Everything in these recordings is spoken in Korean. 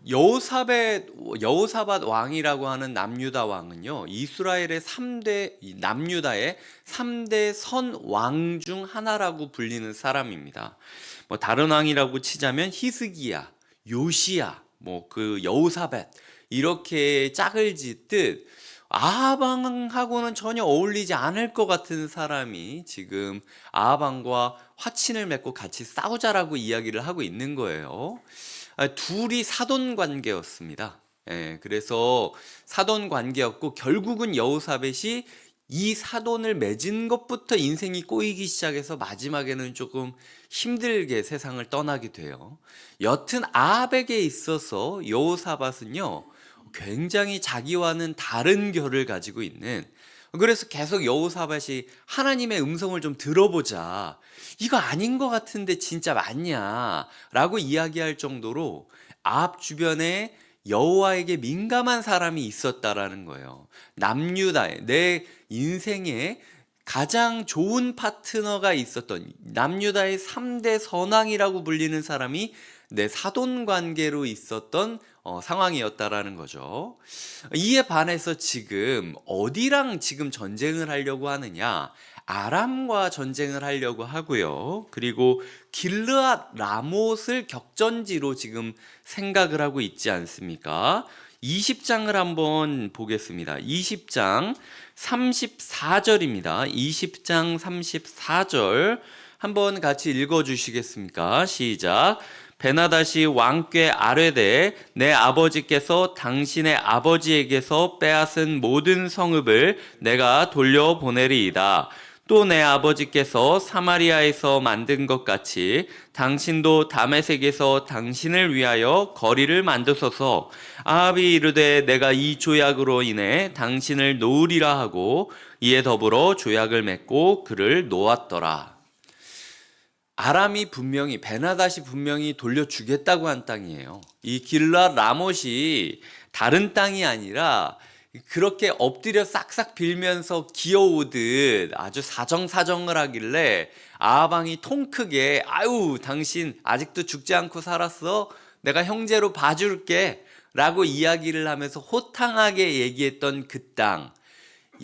여호사밧 왕이라고 하는 남유다 왕은요, 이스라엘의 3대, 남유다의 3대 선왕 중 하나라고 불리는 사람입니다. 뭐 다른 왕이라고 치자면 히스기야, 요시야, 뭐 그 여호사밧 이렇게 짝을 짓듯 아합 왕하고는 전혀 어울리지 않을 것 같은 사람이 지금 아합 왕과 화친을 맺고 같이 싸우자라고 이야기를 하고 있는 거예요. 둘이 사돈 관계였습니다. 그래서 사돈 관계였고 결국은 여호사벳이 이 사돈을 맺은 것부터 인생이 꼬이기 시작해서 마지막에는 조금 힘들게 세상을 떠나게 돼요. 여튼 아합에게 있어서 여호사밧은요, 굉장히 자기와는 다른 결을 가지고 있는, 그래서 계속 여호사밧이 하나님의 음성을 좀 들어보자, 이거 아닌 것 같은데 진짜 맞냐 라고 이야기할 정도로 아합 주변에 여호와에게 민감한 사람이 있었다라는 거예요. 남유다에 내 인생에 가장 좋은 파트너가 있었던, 남유다의 3대 선왕이라고 불리는 사람이 내 사돈 관계로 있었던 상황이었다라는 거죠. 이에 반해서 지금 어디랑 지금 전쟁을 하려고 하느냐? 아람과 전쟁을 하려고 하고요. 그리고 길르앗 라못을 격전지로 지금 생각을 하고 있지 않습니까? 20장을 한번 보겠습니다. 20장 34절입니다. 20장 34절 한번 같이 읽어 주시겠습니까? 시작. 베나다시 왕께 아뢰되 내 아버지께서 당신의 아버지에게서 빼앗은 모든 성읍을 내가 돌려보내리이다. 또 내 아버지께서 사마리아에서 만든 것 같이 당신도 다메섹에서 당신을 위하여 거리를 만드소서. 아합이 이르되 내가 이 조약으로 인해 당신을 놓으리라 하고 이에 더불어 조약을 맺고 그를 놓았더라. 아람이 분명히, 베나닷이 분명히 돌려주겠다고 한 땅이에요. 이 길르앗 라못이 다른 땅이 아니라 그렇게 엎드려 싹싹 빌면서 기어오듯 아주 사정사정을 하길래 아합 왕이 통 크게 아유 당신 아직도 죽지 않고 살았어? 내가 형제로 봐줄게 라고 이야기를 하면서 호탕하게 얘기했던 그 땅,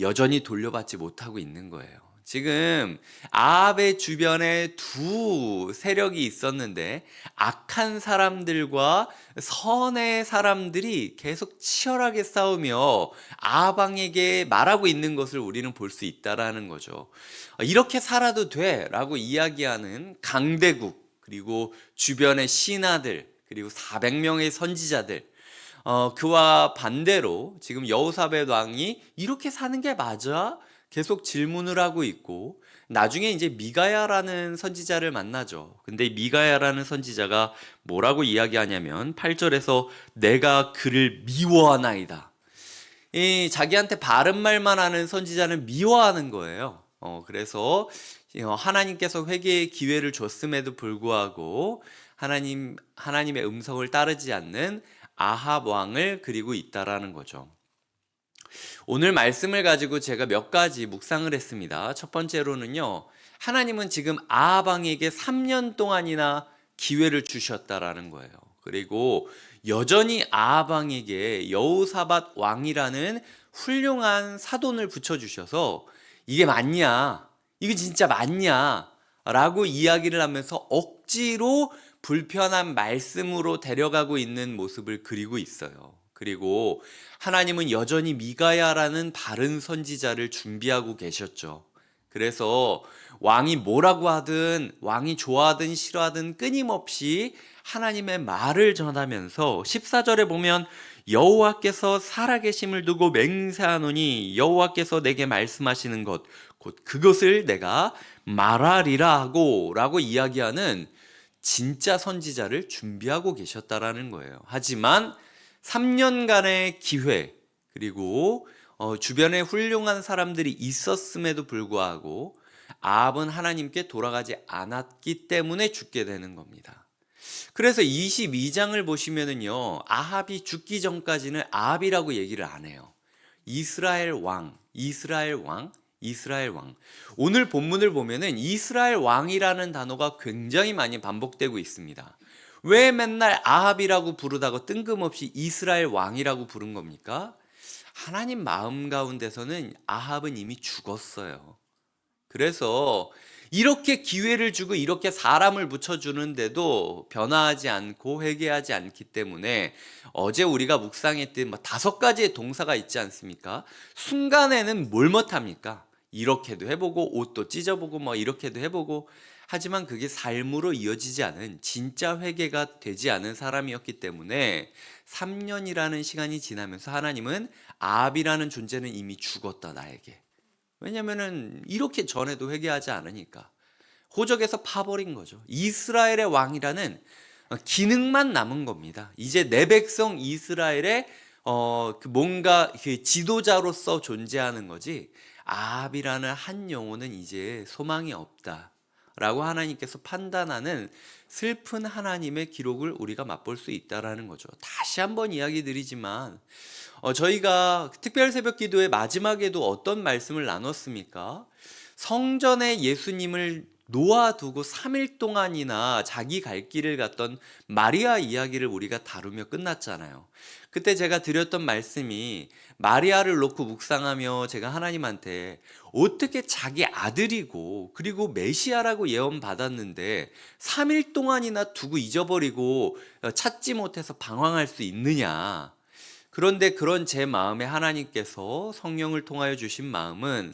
여전히 돌려받지 못하고 있는 거예요. 지금 아합의 주변에 두 세력이 있었는데 악한 사람들과 선의 사람들이 계속 치열하게 싸우며 아합 왕에게 말하고 있는 것을 우리는 볼 수 있다라는 거죠. 이렇게 살아도 돼라고 이야기하는 강대국, 그리고 주변의 신하들, 그리고 400명의 선지자들, 그와 반대로 지금 여호사밧 왕이 이렇게 사는 게 맞아? 계속 질문을 하고 있고, 나중에 이제 미가야라는 선지자를 만나죠. 근데 미가야라는 선지자가 뭐라고 이야기하냐면 8절에서 내가 그를 미워하나이다. 이 자기한테 바른 말만 하는 선지자는 미워하는 거예요. 그래서 하나님께서 회개의 기회를 줬음에도 불구하고 하나님의 음성을 따르지 않는 아합 왕을 그리고 있다라는 거죠. 오늘 말씀을 가지고 제가 몇 가지 묵상을 했습니다. 첫 번째로는요, 하나님은 지금 아합 왕에게 3년 동안이나 기회를 주셨다라는 거예요. 그리고 여전히 아합 왕에게 여호사밧 왕이라는 훌륭한 사돈을 붙여주셔서 이게 맞냐? 이게 진짜 맞냐? 라고 이야기를 하면서 억지로 불편한 말씀으로 데려가고 있는 모습을 그리고 있어요. 그리고 하나님은 여전히 미가야라는 바른 선지자를 준비하고 계셨죠. 그래서 왕이 뭐라고 하든, 왕이 좋아하든 싫어하든 끊임없이 하나님의 말을 전하면서 14절에 보면 여호와께서 살아계심을 두고 맹세하노니 여호와께서 내게 말씀하시는 것 곧 그것을 내가 말하리라 하고 라고 이야기하는 진짜 선지자를 준비하고 계셨다라는 거예요. 하지만 3년간의 기회, 그리고 주변에 훌륭한 사람들이 있었음에도 불구하고 아합은 하나님께 돌아가지 않았기 때문에 죽게 되는 겁니다. 그래서 22장을 보시면은요, 아합이 죽기 전까지는 아합이라고 얘기를 안 해요. 이스라엘 왕, 이스라엘 왕, 이스라엘 왕. 오늘 본문을 보면은 이스라엘 왕이라는 단어가 굉장히 많이 반복되고 있습니다. 왜 맨날 아합이라고 부르다가 뜬금없이 이스라엘 왕이라고 부른 겁니까? 하나님 마음 가운데서는 아합은 이미 죽었어요. 그래서 이렇게 기회를 주고 이렇게 사람을 붙여주는데도 변화하지 않고 회개하지 않기 때문에 어제 우리가 묵상했던 5가지의 동사가 있지 않습니까? 순간에는 뭘 못합니까? 이렇게도 해보고 옷도 찢어보고 이렇게도 해보고, 하지만 그게 삶으로 이어지지 않은 진짜 회개가 되지 않은 사람이었기 때문에 3년이라는 시간이 지나면서 하나님은 아합이라는 존재는 이미 죽었다 나에게. 왜냐면은 이렇게 전에도 회개하지 않으니까 호적에서 파버린 거죠. 이스라엘의 왕이라는 기능만 남은 겁니다. 이제 내 백성 이스라엘의 뭔가 지도자로서 존재하는 거지, 아합이라는 한 영혼은 이제 소망이 없다라고 하나님께서 판단하는 슬픈 하나님의 기록을 우리가 맛볼 수 있다라는 거죠. 다시 한번 이야기 드리지만 저희가 특별 새벽 기도의 마지막에도 어떤 말씀을 나눴습니까? 성전에 예수님을 놓아두고 3일 동안이나 자기 갈 길을 갔던 마리아 이야기를 우리가 다루며 끝났잖아요. 그때 제가 드렸던 말씀이, 마리아를 놓고 묵상하며 제가 하나님한테 어떻게 자기 아들이고 그리고 메시아라고 예언 받았는데 3일 동안이나 두고 잊어버리고 찾지 못해서 방황할 수 있느냐. 그런데 그런 제 마음에 하나님께서 성령을 통하여 주신 마음은,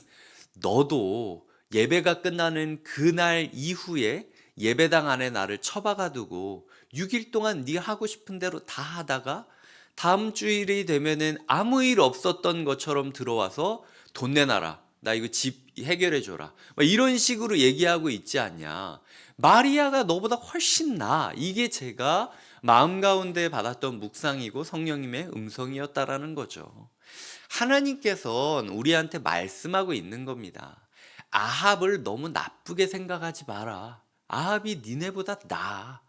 너도 예배가 끝나는 그날 이후에 예배당 안에 나를 처박아 두고 6일 동안 네 하고 싶은 대로 다 하다가 다음 주일이 되면은 아무 일 없었던 것처럼 들어와서 돈 내놔라, 나 이거 집 해결해 줘라, 이런 식으로 얘기하고 있지 않냐. 마리아가 너보다 훨씬 나아. 이게 제가 마음 가운데 받았던 묵상이고 성령님의 음성이었다라는 거죠. 하나님께서는 우리한테 말씀하고 있는 겁니다. 아합을 너무 나쁘게 생각하지 마라. 아합이 니네보다 나아.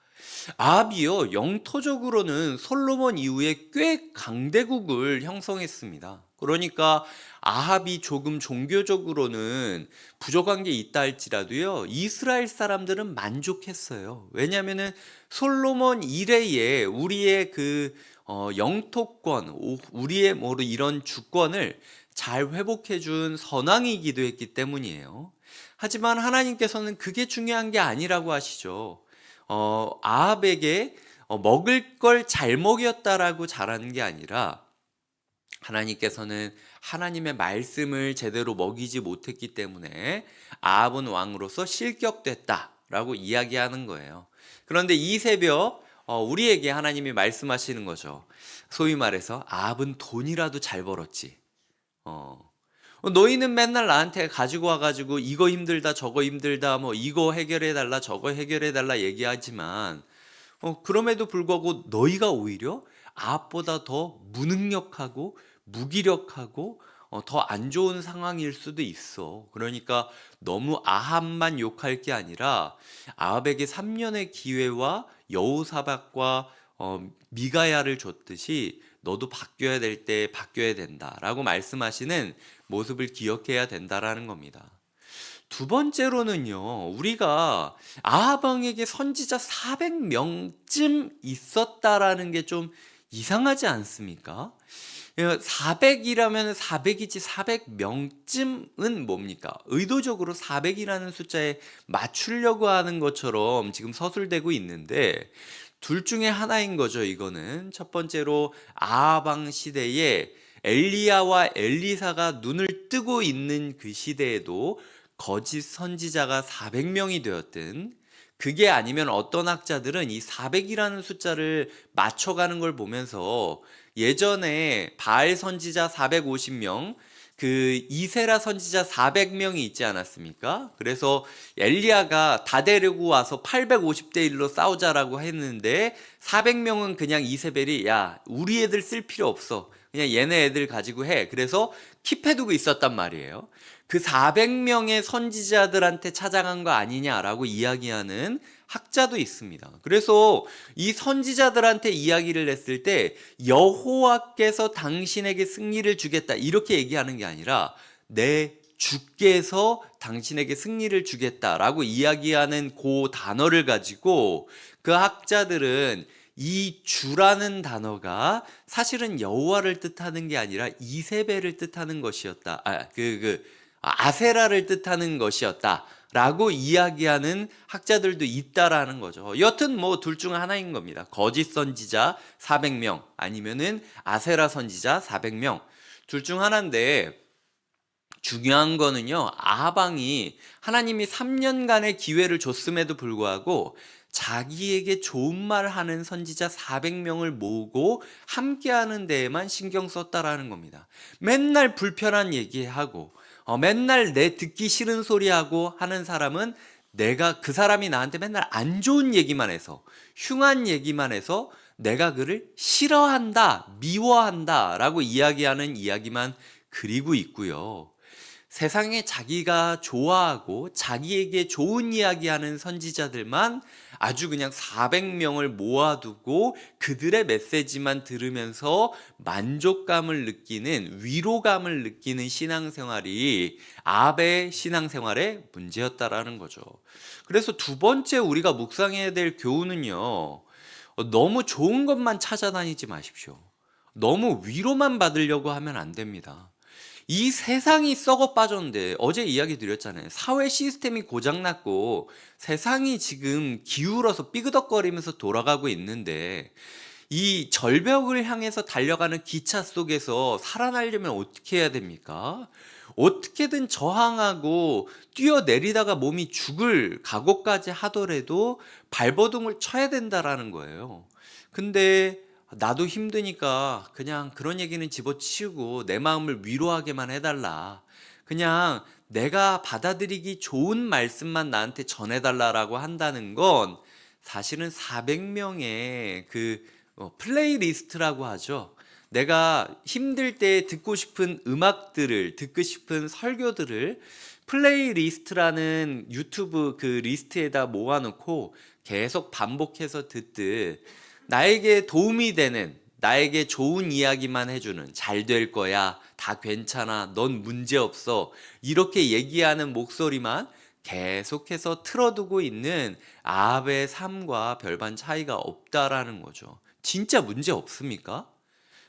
아합이요, 영토적으로는 솔로몬 이후에 꽤 강대국을 형성했습니다. 그러니까 아합이 조금 종교적으로는 부족한 게 있다 할지라도요, 이스라엘 사람들은 만족했어요. 왜냐하면은 솔로몬 이래에 우리의 영토권, 우리의 이런 주권을 잘 회복해 준 선왕이기도 했기 때문이에요. 하지만 하나님께서는 그게 중요한 게 아니라고 하시죠. 아합에게 먹을 걸 잘 먹였다라고 잘하는 게 아니라, 하나님께서는 하나님의 말씀을 제대로 먹이지 못했기 때문에 아합은 왕으로서 실격됐다라고 이야기하는 거예요. 그런데 이 새벽 우리에게 하나님이 말씀하시는 거죠. 소위 말해서 아합은 돈이라도 잘 벌었지. 너희는 맨날 나한테 가지고 와가지고 이거 힘들다 저거 힘들다 이거 해결해달라 저거 해결해달라 얘기하지만 그럼에도 불구하고 너희가 오히려 아합보다 더 무능력하고 무기력하고 더 안 좋은 상황일 수도 있어. 그러니까 너무 아합만 욕할 게 아니라 아합에게 3년의 기회와 여호사밧과 미가야를 줬듯이 너도 바뀌어야 될 때 바뀌어야 된다라고 말씀하시는 모습을 기억해야 된다라는 겁니다. 두 번째로는요, 우리가 아합 왕에게 선지자 400명쯤 있었다라는 게 좀 이상하지 않습니까? 400이라면 400이지 400명쯤은 뭡니까? 의도적으로 400이라는 숫자에 맞추려고 하는 것처럼 지금 서술되고 있는데, 둘 중에 하나인 거죠. 이거는 첫 번째로 아합 왕 시대에 엘리야와 엘리사가 눈을 뜨고 있는 그 시대에도 거짓 선지자가 400명이 되었든, 그게 아니면 어떤 학자들은 이 400이라는 숫자를 맞춰가는 걸 보면서 예전에 바알 선지자 450명, 이세라 선지자 400명이 있지 않았습니까? 그래서 엘리야가 다 데리고 와서 850대 1로 싸우자라고 했는데 400명은 그냥 이세벨이, 야, 우리 애들 쓸 필요 없어, 그냥 얘네 애들 가지고 해. 그래서 킵해두고 있었단 말이에요. 그 400명의 선지자들한테 찾아간 거 아니냐라고 이야기하는 학자도 있습니다. 그래서 이 선지자들한테 이야기를 했을 때 여호와께서 당신에게 승리를 주겠다 이렇게 얘기하는 게 아니라 내 주께서 당신에게 승리를 주겠다라고 이야기하는 그 단어를 가지고 그 학자들은 이 주라는 단어가 사실은 여호와를 뜻하는 게 아니라 이세벨을 뜻하는 것이었다. 아세라를 뜻하는 것이었다라고 이야기하는 학자들도 있다라는 거죠. 여튼 뭐 둘 중 하나인 겁니다. 거짓 선지자 400명 아니면은 아세라 선지자 400명 둘 중 하나인데, 중요한 거는요, 아방이 하나님이 3년간의 기회를 줬음에도 불구하고 자기에게 좋은 말 하는 선지자 400명을 모으고 함께하는 데에만 신경 썼다라는 겁니다. 맨날 불편한 얘기하고 맨날 내 듣기 싫은 소리하고 하는 사람은 내가 그 사람이 나한테 맨날 안 좋은 얘기만 해서, 흉한 얘기만 해서 내가 그를 싫어한다, 미워한다 라고 이야기하는 이야기만 그리고 있고요. 세상에 자기가 좋아하고 자기에게 좋은 이야기하는 선지자들만 아주 그냥 400명을 모아두고 그들의 메시지만 들으면서 만족감을 느끼는, 위로감을 느끼는 신앙생활이 아합의 신앙생활의 문제였다라는 거죠. 그래서 두 번째 우리가 묵상해야 될 교훈은요, 너무 좋은 것만 찾아다니지 마십시오. 너무 위로만 받으려고 하면 안 됩니다. 이 세상이 썩어 빠졌는데, 어제 이야기 드렸잖아요. 사회 시스템이 고장났고 세상이 지금 기울어서 삐그덕거리면서 돌아가고 있는데, 이 절벽을 향해서 달려가는 기차 속에서 살아나려면 어떻게 해야 됩니까? 어떻게든 저항하고 뛰어내리다가 몸이 죽을 각오까지 하더라도 발버둥을 쳐야 된다라는 거예요. 근데 나도 힘드니까 그냥 그런 얘기는 집어치우고 내 마음을 위로하게만 해달라, 그냥 내가 받아들이기 좋은 말씀만 나한테 전해달라라고 한다는 건 사실은 400명의 플레이리스트라고 하죠. 내가 힘들 때 듣고 싶은 음악들을, 듣고 싶은 설교들을 플레이리스트라는 유튜브 그 리스트에다 모아놓고 계속 반복해서 듣듯, 나에게 도움이 되는, 나에게 좋은 이야기만 해주는, 잘 될 거야, 다 괜찮아, 넌 문제 없어, 이렇게 얘기하는 목소리만 계속해서 틀어두고 있는 아합의 삶과 별반 차이가 없다라는 거죠. 진짜 문제 없습니까?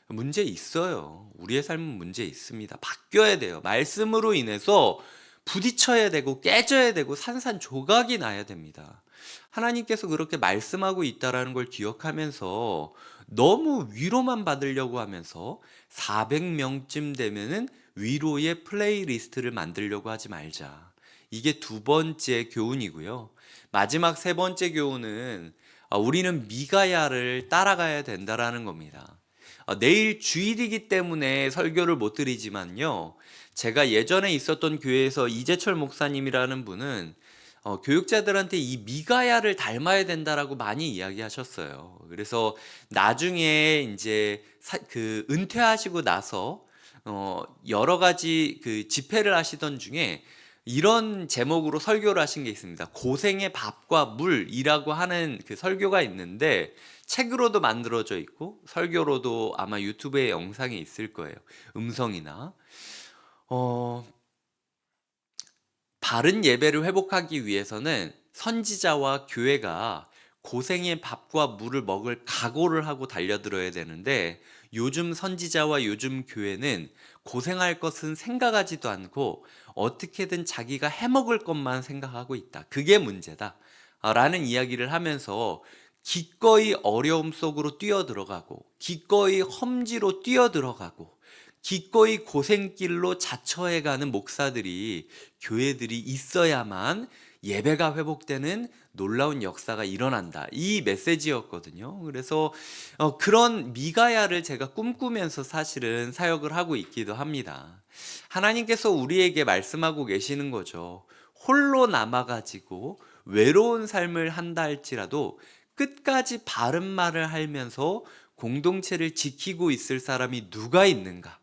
문제 있어요. 우리의 삶은 문제 있습니다. 바뀌어야 돼요. 말씀으로 인해서 부딪혀야 되고 깨져야 되고 산산조각이 나야 됩니다. 하나님께서 그렇게 말씀하고 있다라는 걸 기억하면서 너무 위로만 받으려고 하면서 400명쯤 되면은 위로의 플레이리스트를 만들려고 하지 말자. 이게 두 번째 교훈이고요. 마지막 세 번째 교훈은 우리는 미가야를 따라가야 된다라는 겁니다. 내일 주일이기 때문에 설교를 못 드리지만요, 제가 예전에 있었던 교회에서 이재철 목사님이라는 분은 교육자들한테 이 미가야를 닮아야 된다라고 많이 이야기하셨어요. 그래서 나중에 이제 은퇴하시고 나서 여러 가지 집회를 하시던 중에 이런 제목으로 설교를 하신 게 있습니다. 고생의 밥과 물이라고 하는 그 설교가 있는데, 책으로도 만들어져 있고 설교로도 아마 유튜브에 영상이 있을 거예요. 음성이나. 바른 예배를 회복하기 위해서는 선지자와 교회가 고생의 밥과 물을 먹을 각오를 하고 달려들어야 되는데, 요즘 선지자와 요즘 교회는 고생할 것은 생각하지도 않고 어떻게든 자기가 해먹을 것만 생각하고 있다. 그게 문제다 라는 이야기를 하면서 기꺼이 어려움 속으로 뛰어들어가고, 기꺼이 험지로 뛰어들어가고, 기꺼이 고생길로 자처해가는 목사들이, 교회들이 있어야만 예배가 회복되는 놀라운 역사가 일어난다, 이 메시지였거든요. 그래서 그런 미가야를 제가 꿈꾸면서 사실은 사역을 하고 있기도 합니다. 하나님께서 우리에게 말씀하고 계시는 거죠. 홀로 남아가지고 외로운 삶을 한다 할지라도 끝까지 바른 말을 하면서 공동체를 지키고 있을 사람이 누가 있는가?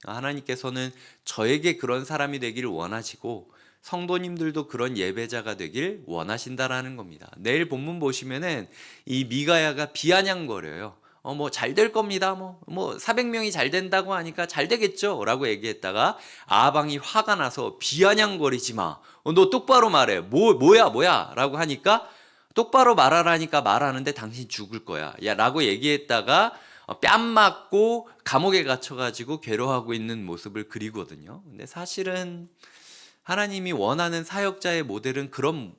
하나님께서는 저에게 그런 사람이 되기를 원하시고 성도님들도 그런 예배자가 되길 원하신다라는 겁니다. 내일 본문 보시면은 이 미가야가 비아냥거려요. 뭐 잘 될 겁니다. 뭐 400명이 잘 된다고 하니까 잘 되겠죠 라고 얘기했다가 아방이 화가 나서 비아냥거리지 마. 너 똑바로 말해. 뭐야 라고 하니까 똑바로 말하라니까 말하는데 당신 죽을 거야. 야, 라고 얘기했다가 뺨 맞고 감옥에 갇혀가지고 괴로워하고 있는 모습을 그리거든요. 근데 사실은 하나님이 원하는 사역자의 모델은 그런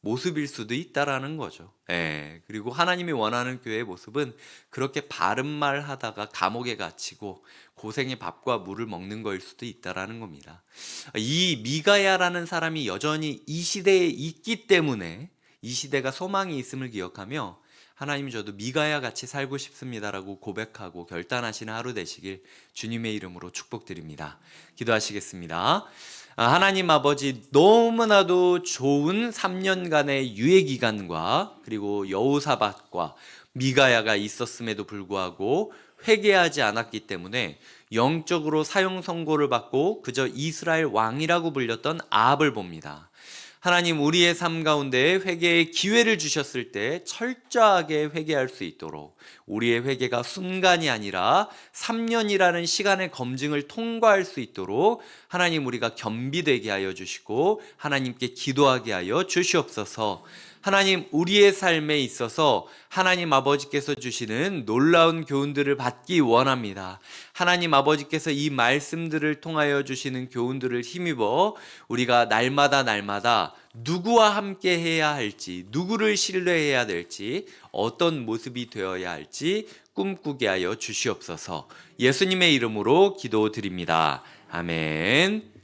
모습일 수도 있다라는 거죠. 예. 그리고 하나님이 원하는 교회의 모습은 그렇게 바른 말 하다가 감옥에 갇히고 고생의 밥과 물을 먹는 거일 수도 있다라는 겁니다. 이 미가야라는 사람이 여전히 이 시대에 있기 때문에 이 시대가 소망이 있음을 기억하며 하나님, 저도 미가야 같이 살고 싶습니다라고 고백하고 결단하시는 하루 되시길 주님의 이름으로 축복드립니다. 기도하시겠습니다. 하나님 아버지, 너무나도 좋은 3년간의 유예 기간과 그리고 여호사밧과 미가야가 있었음에도 불구하고 회개하지 않았기 때문에 영적으로 사형 선고를 받고 그저 이스라엘 왕이라고 불렸던 아합을 봅니다. 하나님, 우리의 삶 가운데 회개의 기회를 주셨을 때 철저하게 회개할 수 있도록 우리의 회개가 순간이 아니라 3년이라는 시간의 검증을 통과할 수 있도록 하나님, 우리가 겸비되게 하여 주시고 하나님께 기도하게 하여 주시옵소서. 하나님, 우리의 삶에 있어서 하나님 아버지께서 주시는 놀라운 교훈들을 받기 원합니다. 하나님 아버지께서 이 말씀들을 통하여 주시는 교훈들을 힘입어 우리가 날마다 누구와 함께 해야 할지, 누구를 신뢰해야 될지, 어떤 모습이 되어야 할지 꿈꾸게 하여 주시옵소서. 예수님의 이름으로 기도드립니다. 아멘.